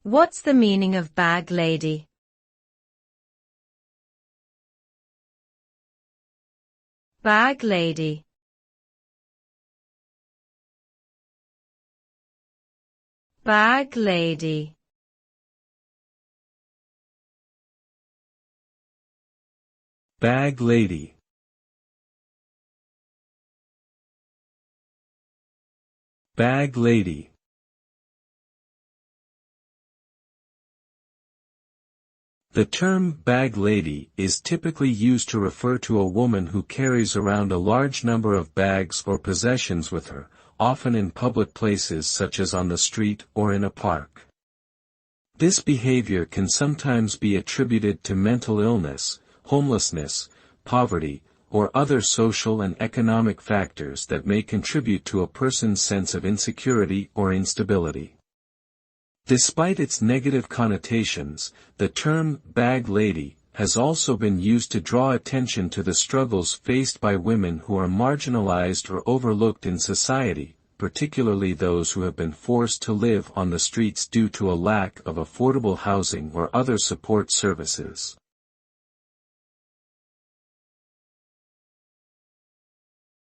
What's the meaning of bag lady? Bag lady. Bag lady. Bag lady. Bag lady. The term bag lady is typically used to refer to a woman who carries around a large number of bags or possessions with her, often in public places such as on the street or in a park. This behavior can sometimes be attributed to mental illness, homelessness, poverty, or other social and economic factors that may contribute to a person's sense of insecurity or instability. Despite its negative connotations, the term bag lady has also been used to draw attention to the struggles faced by women who are marginalized or overlooked in society, particularly those who have been forced to live on the streets due to a lack of affordable housing or other support services.